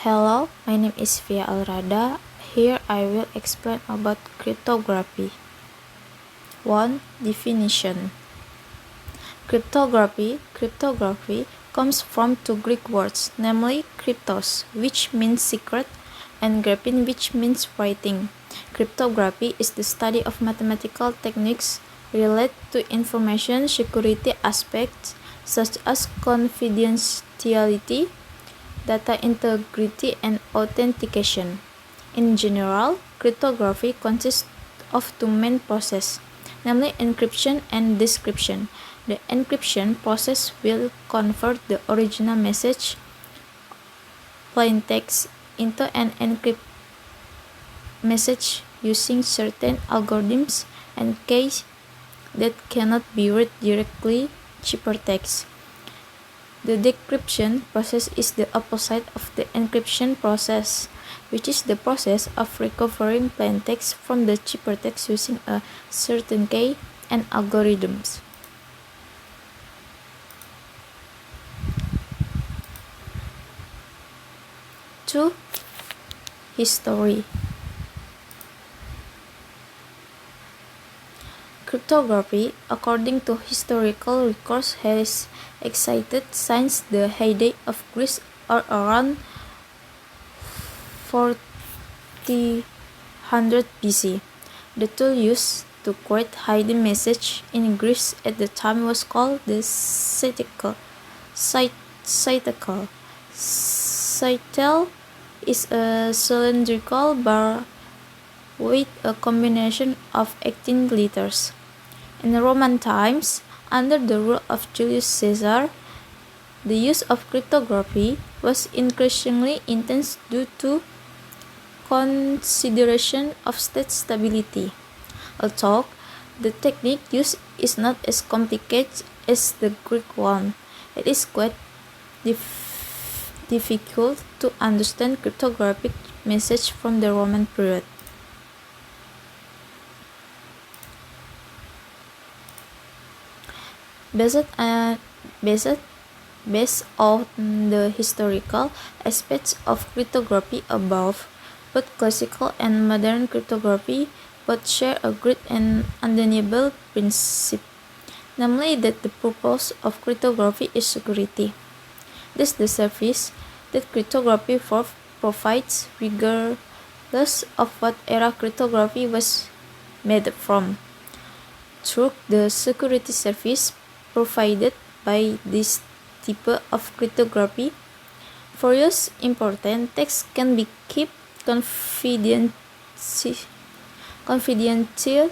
Hello, my name is Via Alrada. Here I will explain about cryptography. 1. Definition. Cryptography comes from two Greek words, namely kryptos, which means secret, and graphin, which means writing. Cryptography is the study of mathematical techniques related to information security aspects such as confidentiality, data integrity, and authentication. In general, cryptography consists of two main processes, namely encryption and decryption. The encryption process will convert the original message, plain text, into an encrypted message using certain algorithms and keys that cannot be read directly ciphertext. The decryption process is the opposite of the encryption process, which is the process of recovering plain text from the ciphertext using a certain key and algorithms. 2. History. Cryptography, according to historical records, has excited since the heyday of Greece or around 400 BC. The tool used to create hidden message in Greece at the time was called the cytale. Cytale is a cylindrical bar with a combination of 18 letters. In Roman times, under the rule of Julius Caesar, the use of cryptography was increasingly intense due to consideration of state stability. Although the technique used is not as complicated as the Greek one, it is quite difficult to understand cryptographic messages from the Roman period. Based on the historical aspects of cryptography above, both classical and modern cryptography both share a great and undeniable principle, namely that the purpose of cryptography is security. This is the service that cryptography provides regardless of what era cryptography was made from. Through the security service provided by this type of cryptography, various important texts can be kept confidential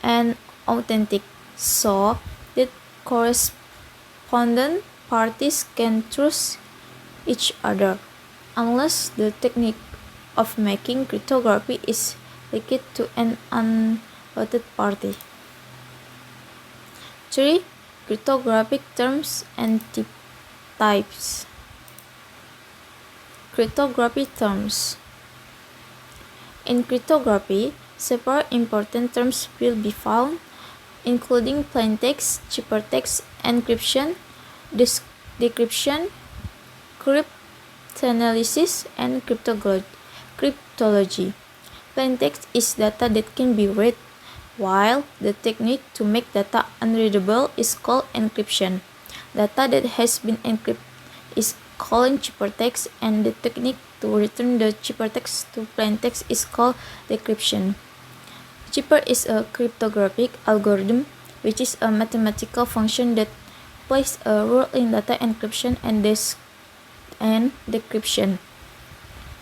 and authentic, so that correspondent parties can trust each other, unless the technique of making cryptography is leaked to an unwanted party. 3. Cryptographic terms and types. Cryptography terms. In cryptography, several important terms will be found, including plain text, ciphertext, encryption, decryption, cryptanalysis, and cryptology. Plain text is data that can be read, while the technique to make data unreadable is called encryption. Data that has been encrypted is called ciphertext, and the technique to return the ciphertext to plain text is called decryption. Cipher is a cryptographic algorithm, which is a mathematical function that plays a role in data encryption and decryption.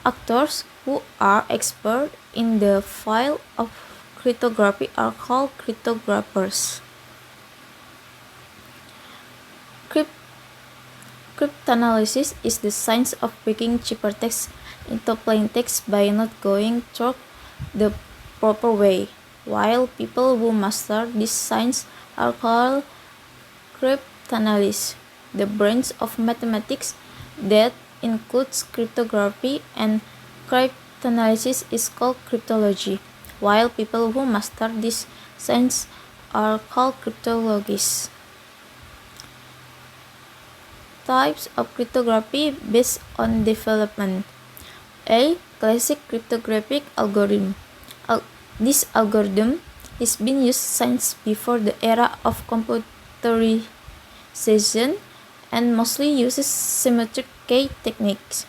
Actors who are expert in the field of cryptography are called cryptographers. Cryptanalysis is the science of breaking ciphertext into plain text by not going through the proper way, while people who master this science are called cryptanalysts. The branch of mathematics that includes cryptography and cryptanalysis is called cryptology, while people who master this science are called cryptologists. Types of cryptography based on development. A. Classic cryptographic algorithm. This algorithm has been used since before the era of computerization and mostly uses symmetric key techniques.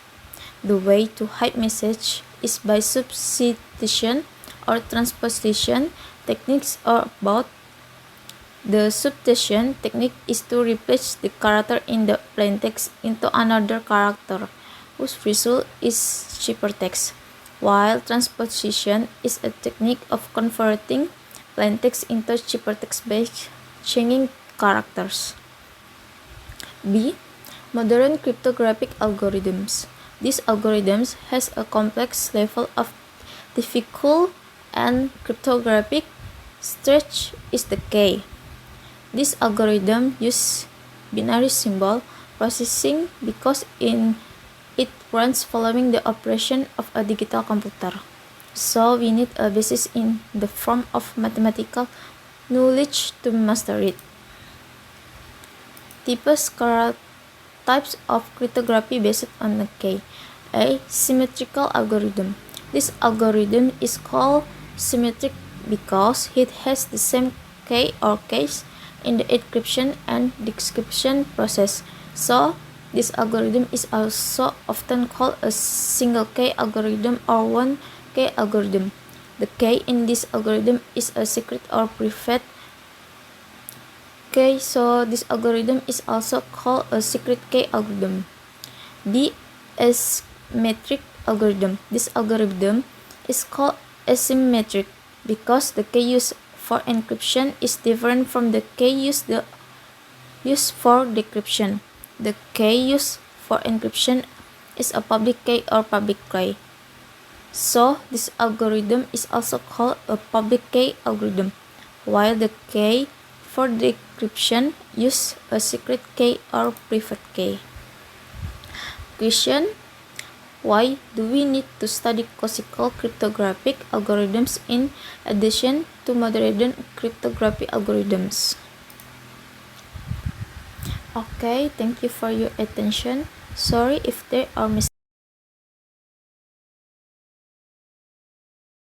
The way to hide message is by substitution or transposition. Techniques are about the substitution technique is to replace the character in the plaintext into another character, whose result is ciphertext, while transposition is a technique of converting plaintext into ciphertext by changing characters. B. Modern cryptographic algorithms. These algorithms has a complex level of difficulty and cryptographic stretch is the K. This algorithm uses binary symbol processing because it runs following the operation of a digital computer. So we need a basis in the form of mathematical knowledge to master it. Types of cryptography based on a K. A. Symmetrical algorithm. This algorithm is called symmetric because it has the same K or keys in the encryption and decryption process. So, this algorithm is also often called a single K algorithm or one K algorithm. The K in this algorithm is a secret or private K, so this algorithm is also called a secret K algorithm. B. Asymmetric algorithm. This algorithm is called asymmetric because the K used for encryption is different from the K used for decryption. The K used for encryption is a public key or public key. So this algorithm is also called a public key algorithm, while the K for decryption use a secret key or private key. Question: why do we need to study classical cryptographic algorithms in addition to modern cryptography algorithms? Okay, thank you for your attention. Sorry if there are mistakes.